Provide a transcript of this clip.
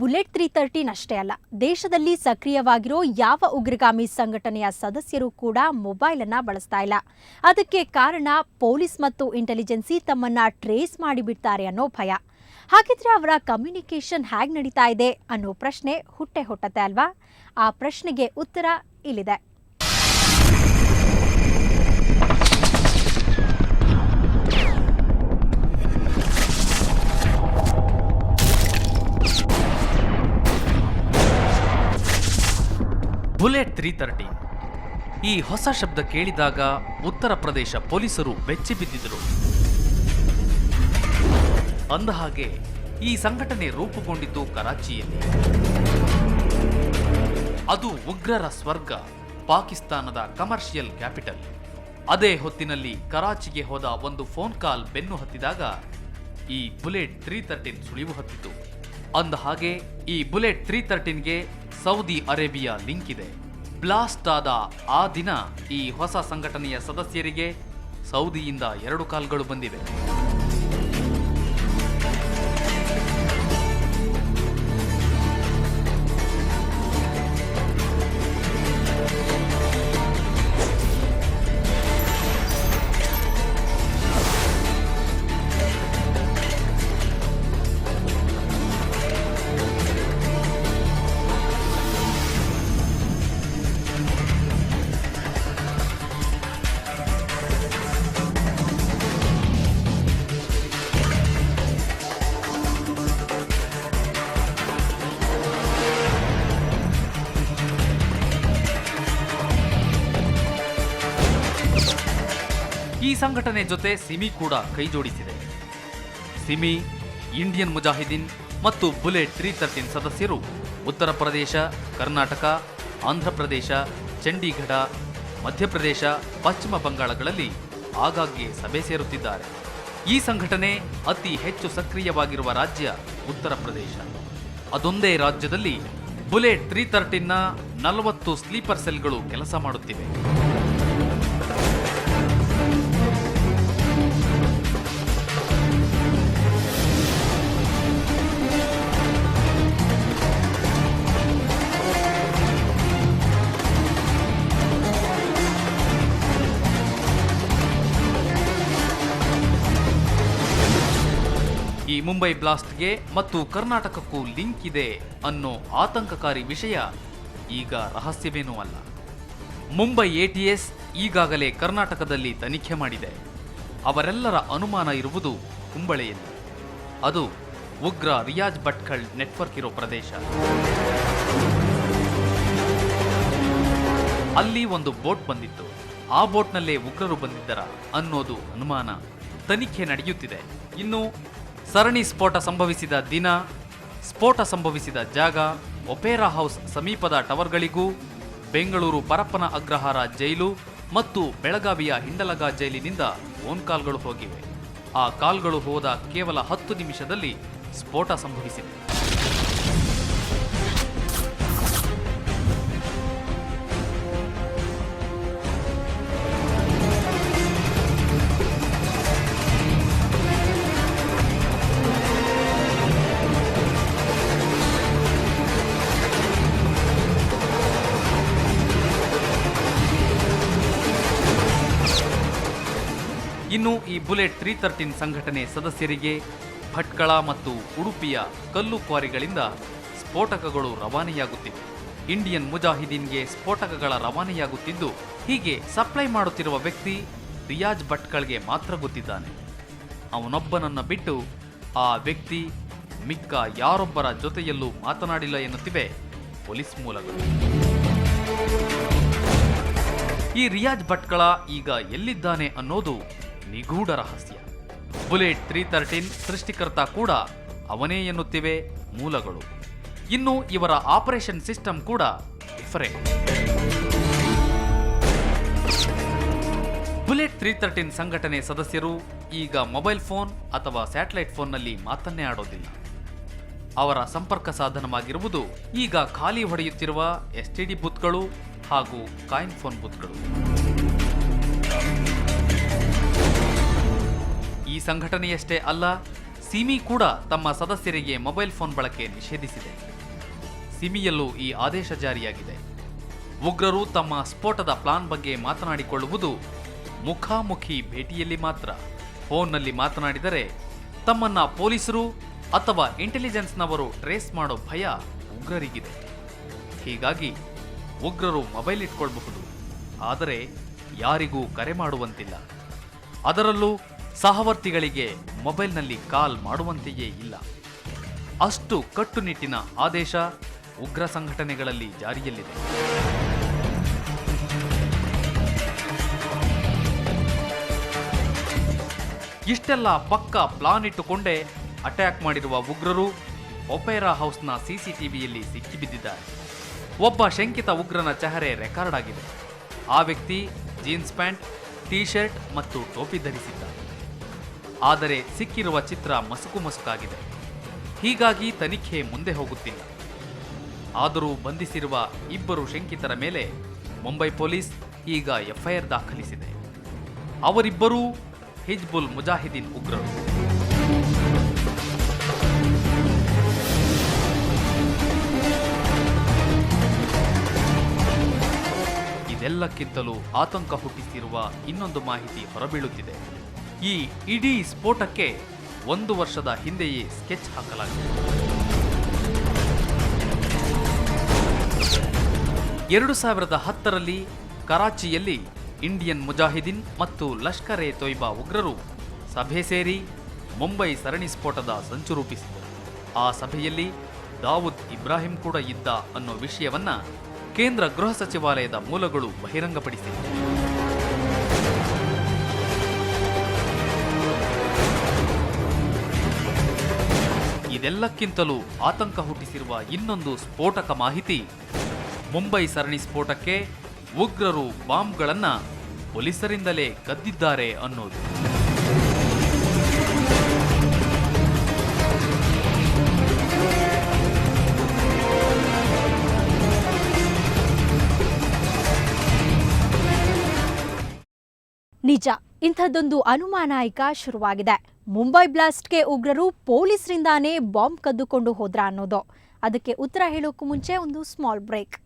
Bullet 313 ಅಷ್ಟೇ ಅಲ್ಲ, ದೇಶದಲ್ಲಿ ಸಕ್ರಿಯವಾಗಿರೋ ಯಾವ ಉಗ್ರಗಾಮಿ ಸಂಘಟನೆಯ ಸದಸ್ಯರು ಕೂಡ ಮೊಬೈಲ್ ಅನ್ನ ಬಳಸ್ತಾ ಇಲ್ಲ. ಅದಕ್ಕೆ ಕಾರಣ ಪೊಲೀಸ್ ಮತ್ತು ಇಂಟೆಲಿಜೆನ್ಸಿ ತಮ್ಮನ್ನ ಟ್ರೇಸ್ ಮಾಡಿಬಿಡ್ತಾರೆ ಅನ್ನೋ ಭಯ. ಹಾಗಿದ್ರೆ ಅವರ ಕಮ್ಯುನಿಕೇಷನ್ ಹೇಗೆ ನಡೀತಾ ಇದೆ ಅನ್ನೋ ಪ್ರಶ್ನೆ ಹುಟ್ಟುತ್ತೆ ಅಲ್ವಾ? ಆ ಪ್ರಶ್ನೆಗೆ ಉತ್ತರ ಇಲ್ಲಿದೆ. ಬುಲೆಟ್ 313 ಈ ಹೊಸ ಶಬ್ದ ಕೇಳಿದಾಗ ಉತ್ತರ ಪ್ರದೇಶ ಪೊಲೀಸರು ಬೆಚ್ಚಿಬಿದ್ದಿದ್ದರು. ಅಂದಹಾಗೆ ಈ ಸಂಘಟನೆ ರೂಪುಗೊಂಡಿದ್ದು ಕರಾಚಿಯಲ್ಲಿ. ಅದು ಉಗ್ರರ ಸ್ವರ್ಗ, ಪಾಕಿಸ್ತಾನದ ಕಮರ್ಷಿಯಲ್ ಕ್ಯಾಪಿಟಲ್. ಅದೇ ಹೊತ್ತಿನಲ್ಲಿ ಕರಾಚಿಗೆ ಹೋದ ಒಂದು ಫೋನ್ ಕಾಲ್ ಬೆನ್ನು ಹತ್ತಿದಾಗ ಈ ಬುಲೆಟ್ 313 ಸುಳಿವು ಹತ್ತಿತು. ಅಂದಹಾಗೆ ಈ ಬುಲೆಟ್ 313ಗೆ ಸೌದಿ ಅರೇಬಿಯಾ ಲಿಂಕ್ ಇದೆ. ಬ್ಲಾಸ್ಟ್ ಆದ ಆ ದಿನ ಈ ಹೊಸ ಸಂಘಟನೆಯ ಸದಸ್ಯರಿಗೆ ಸೌದಿಯಿಂದ 2 ಕಾಲ್ಗಳು ಬಂದಿವೆ. ಈ ಸಂಘಟನೆ ಜೊತೆ ಸಿಮಿ ಕೂಡ ಕೈಜೋಡಿಸಿದೆ. ಸಿಮಿ, ಇಂಡಿಯನ್ ಮುಜಾಹಿದೀನ್ ಮತ್ತು ಬುಲೆಟ್ 313 ಸದಸ್ಯರು ಉತ್ತರ ಪ್ರದೇಶ, ಕರ್ನಾಟಕ, ಆಂಧ್ರಪ್ರದೇಶ, ಚಂಡೀಗಢ, ಮಧ್ಯಪ್ರದೇಶ, ಪಶ್ಚಿಮ ಬಂಗಾಳಗಳಲ್ಲಿ ಆಗಾಗ್ಗೆ ಸಭೆ ಸೇರುತ್ತಿದ್ದಾರೆ. ಈ ಸಂಘಟನೆ ಅತಿ ಹೆಚ್ಚು ಸಕ್ರಿಯವಾಗಿರುವ ರಾಜ್ಯ ಉತ್ತರ ಪ್ರದೇಶ. ಅದೊಂದೇ ರಾಜ್ಯದಲ್ಲಿ ಬುಲೆಟ್ 313ನ 40 ಸ್ಲೀಪರ್ ಸೆಲ್ಗಳು ಕೆಲಸ ಮಾಡುತ್ತಿವೆ. ಈ ಮುಂಬೈ ಬ್ಲಾಸ್ಟ್ಗೆ ಮತ್ತು ಕರ್ನಾಟಕಕ್ಕೂ ಲಿಂಕ್ ಇದೆ ಅನ್ನೋ ಆತಂಕಕಾರಿ ವಿಷಯ ಈಗ ರಹಸ್ಯವೇನೂ ಅಲ್ಲ. ಮುಂಬೈ ATS ಈಗಾಗಲೇ ಕರ್ನಾಟಕದಲ್ಲಿ ತನಿಖೆ ಮಾಡಿದೆ. ಅವರೆಲ್ಲರ ಅನುಮಾನ ಇರುವುದು ಕುಂಬಳೆಯಲ್ಲಿ. ಅದು ಉಗ್ರ ರಿಯಾಜ್ ಭಟ್ಕಳ್ ನೆಟ್ವರ್ಕ್ ಇರೋ ಪ್ರದೇಶ. ಅಲ್ಲಿ ಒಂದು ಬೋಟ್ ಬಂದಿತ್ತು. ಆ ಬೋಟ್ನಲ್ಲೇ ಉಗ್ರರು ಬಂದಿದ್ದರ ಅನ್ನೋದು ಅನುಮಾನ. ತನಿಖೆ ನಡೆಯುತ್ತಿದೆ. ಇನ್ನು ಸರಣಿ ಸ್ಫೋಟ ಸಂಭವಿಸಿದ ದಿನ, ಸ್ಫೋಟ ಸಂಭವಿಸಿದ ಜಾಗ, ಒಪೇರಾ ಹೌಸ್ ಸಮೀಪದ ಟವರ್ಗಳಿಗೂ, ಬೆಂಗಳೂರು ಪರಪ್ಪನ ಅಗ್ರಹಾರ ಜೈಲು ಮತ್ತು ಬೆಳಗಾವಿಯ ಹಿಂಡಲಗ ಜೈಲಿನಿಂದ ಫೋನ್ ಕಾಲ್ಗಳು ಹೋಗಿವೆ. ಆ ಕಾಲ್ಗಳು ಹೋದ ಕೇವಲ 10 ನಿಮಿಷದಲ್ಲಿ ಸ್ಫೋಟ ಸಂಭವಿಸಿದೆ. ಇನ್ನು ಈ ಬುಲೆಟ್ 313 ಸಂಘಟನೆ ಸದಸ್ಯರಿಗೆ ಭಟ್ಕಳ ಮತ್ತು ಉಡುಪಿಯ ಕಲ್ಲು ಕ್ವಾರಿಗಳಿಂದ ಸ್ಫೋಟಕಗಳು ರವಾನೆಯಾಗುತ್ತಿವೆ. ಇಂಡಿಯನ್ ಮುಜಾಹಿದೀನ್ಗೆ ಸ್ಫೋಟಕಗಳ ರವಾನೆಯಾಗುತ್ತಿದ್ದು, ಹೀಗೆ ಸಪ್ಲೈ ಮಾಡುತ್ತಿರುವ ವ್ಯಕ್ತಿ ರಿಯಾಜ್ ಭಟ್ಕಳ್ಗೆ ಮಾತ್ರ ಗೊತ್ತಿದ್ದಾನೆ. ಅವನೊಬ್ಬನನ್ನ ಬಿಟ್ಟು ಆ ವ್ಯಕ್ತಿ ಮಿಕ್ಕ ಯಾರೊಬ್ಬರ ಜೊತೆಯಲ್ಲೂ ಮಾತನಾಡಿಲ್ಲ ಎನ್ನುತ್ತಿವೆ ಪೊಲೀಸ್ ಮೂಲಗಳು. ಈ ರಿಯಾಜ್ ಭಟ್ಕಳ ಈಗ ಎಲ್ಲಿದ್ದಾನೆ ಅನ್ನೋದು ನಿಗೂಢ ರಹಸ್ಯ. ಬುಲೆಟ್ 313 ಸೃಷ್ಟಿಕರ್ತ ಕೂಡ ಅವನೇ ಎನ್ನುತ್ತಿವೆ ಮೂಲಗಳು. ಇನ್ನು ಇವರ ಆಪರೇಷನ್ ಸಿಸ್ಟಮ್ ಕೂಡ ಡಿಫರೆಂಟ್. ಬುಲೆಟ್ 313 ಸಂಘಟನೆ ಸದಸ್ಯರು ಈಗ ಮೊಬೈಲ್ ಫೋನ್ ಅಥವಾ ಸ್ಯಾಟಲೈಟ್ ಫೋನ್ನಲ್ಲಿ ಮಾತನ್ನೇ ಆಡೋದಿಲ್ಲ. ಅವರ ಸಂಪರ್ಕ ಸಾಧನವಾಗಿರುವುದು ಈಗ ಖಾಲಿ ಹೊಡೆಯುತ್ತಿರುವ STD ಬೂತ್ಗಳು ಹಾಗೂ ಕಾಯಿನ್ ಫೋನ್ ಬೂತ್ಗಳು. ಈ ಸಂಘಟನೆಯಷ್ಟೇ ಅಲ್ಲ, ಸಿಮಿ ಕೂಡ ತಮ್ಮ ಸದಸ್ಯರಿಗೆ ಮೊಬೈಲ್ ಫೋನ್ ಬಳಕೆ ನಿಷೇಧಿಸಿದೆ. ಸಿಮಿಯಲ್ಲೂ ಈ ಆದೇಶ ಜಾರಿಯಾಗಿದೆ. ಉಗ್ರರು ತಮ್ಮ ಸ್ಫೋಟದ ಪ್ಲಾನ್ ಬಗ್ಗೆ ಮಾತನಾಡಿಕೊಳ್ಳುವುದು ಮುಖಾಮುಖಿ ಭೇಟಿಯಲ್ಲಿ ಮಾತ್ರ. ಫೋನ್ನಲ್ಲಿ ಮಾತನಾಡಿದರೆ ತಮ್ಮನ್ನ ಪೊಲೀಸರು ಅಥವಾ ಇಂಟೆಲಿಜೆನ್ಸ್ನವರು ಟ್ರೇಸ್ ಮಾಡೋ ಭಯ ಉಗ್ರರಿಗಿದೆ. ಹೀಗಾಗಿ ಉಗ್ರರು ಮೊಬೈಲ್ ಇಟ್ಕೊಳ್ಬಹುದು, ಆದರೆ ಯಾರಿಗೂ ಕರೆ ಮಾಡುವಂತಿಲ್ಲ. ಅದರಲ್ಲೂ ಸಹವರ್ತಿಗಳಿಗೆ ಮೊಬೈಲ್ನಲ್ಲಿ ಕಾಲ್ ಮಾಡುವಂತೆಯೇ ಇಲ್ಲ. ಅಷ್ಟು ಕಟ್ಟುನಿಟ್ಟಿನ ಆದೇಶ ಉಗ್ರ ಸಂಘಟನೆಗಳಲ್ಲಿ ಜಾರಿಯಲ್ಲಿದೆ. ಇಷ್ಟೆಲ್ಲ ಪಕ್ಕಾ ಪ್ಲಾನ್ ಇಟ್ಟುಕೊಂಡೇ ಅಟ್ಯಾಕ್ ಮಾಡಿರುವ ಉಗ್ರರು ಒಪೇರಾ ಹೌಸ್ನ ಸಿಸಿಟಿವಿಯಲ್ಲಿ ಸಿಕ್ಕಿಬಿದ್ದಿದ್ದಾರೆ. ಒಬ್ಬ ಶಂಕಿತ ಉಗ್ರನ ಚೆಹರೆ ರೆಕಾರ್ಡ್ ಆಗಿದೆ. ಆ ವ್ಯಕ್ತಿ ಜೀನ್ಸ್ ಪ್ಯಾಂಟ್, ಟೀ ಶರ್ಟ್ ಮತ್ತು ಟೋಪಿ ಧರಿಸಿದ್ದ. ಆದರೆ ಸಿಕ್ಕಿರುವ ಚಿತ್ರ ಮಸುಕಾಗಿದೆ. ಹೀಗಾಗಿ ತನಿಖೆ ಮುಂದೆ ಹೋಗುತ್ತಿಲ್ಲ. ಆದರೂ ಬಂಧಿಸಿರುವ ಇಬ್ಬರು ಶಂಕಿತರ ಮೇಲೆ ಮುಂಬೈ ಪೊಲೀಸ್ ಈಗ ಎಫ್ಐಆರ್ ದಾಖಲಿಸಿದೆ. ಅವರಿಬ್ಬರೂ ಹಿಜ್ಬುಲ್ ಮುಜಾಹಿದೀನ್ ಉಗ್ರರು. ಇದೆಲ್ಲಕ್ಕಿಂತಲೂ ಆತಂಕ ಹುಟ್ಟಿಸಿರುವ ಇನ್ನೊಂದು ಮಾಹಿತಿ ಹೊರಬೀಳುತ್ತಿದೆ. ಈ ಇಡೀ ಸ್ಫೋಟಕ್ಕೆ 1 ವರ್ಷದ ಹಿಂದೆಯೇ ಸ್ಕೆಚ್ ಹಾಕಲಾಗಿದೆ. 2010ರಲ್ಲಿ ಕರಾಚಿಯಲ್ಲಿ ಇಂಡಿಯನ್ ಮುಜಾಹಿದೀನ್ ಮತ್ತು ಲಷ್ಕರ್ ಎ ತೊಯ್ಬಾ ಉಗ್ರರು ಸಭೆ ಸೇರಿ ಮುಂಬೈ ಸರಣಿ ಸ್ಫೋಟದ ಸಂಚು ರೂಪಿಸಿದರು. ಆ ಸಭೆಯಲ್ಲಿ ದಾವೂದ್ ಇಬ್ರಾಹಿಂ ಕೂಡ ಇದ್ದ ಅನ್ನೋ ವಿಷಯವನ್ನ ಕೇಂದ್ರ ಗೃಹ ಸಚಿವಾಲಯದ ಮೂಲಗಳು ಬಹಿರಂಗಪಡಿಸಿವೆ. ಇದೆಲ್ಲಕ್ಕಿಂತಲೂ ಆತಂಕ ಹುಟ್ಟಿಸಿರುವ ಇನ್ನೊಂದು ಸ್ಫೋಟಕ ಮಾಹಿತಿ, ಮುಂಬೈ ಸರಣಿ ಸ್ಫೋಟಕ್ಕೆ ಉಗ್ರರು ಬಾಂಬ್ಗಳನ್ನು ಪೊಲೀಸರಿಂದಲೇ ಕದ್ದಿದ್ದಾರೆ ಅನ್ನೋದು. ನಿಜ, ಇಂಥದ್ದೊಂದು ಅನುಮಾನಾಯಕ ಶುರುವಾಗಿದೆ. ಮುಂಬೈ ಬ್ಲಾಸ್ಟ್ಗೆ ಉಗ್ರರು ಪೊಲೀಸರಿಂದಾನೇ ಬಾಂಬ್ ಕದ್ದುಕೊಂಡು ಹೋದ್ರಾ ಅನ್ನೋದು. ಅದಕ್ಕೆ ಉತ್ತರ ಹೇಳೋಕ್ಕೂ ಮುಂಚೆ ಒಂದು ಸ್ಮಾಲ್ ಬ್ರೇಕ್.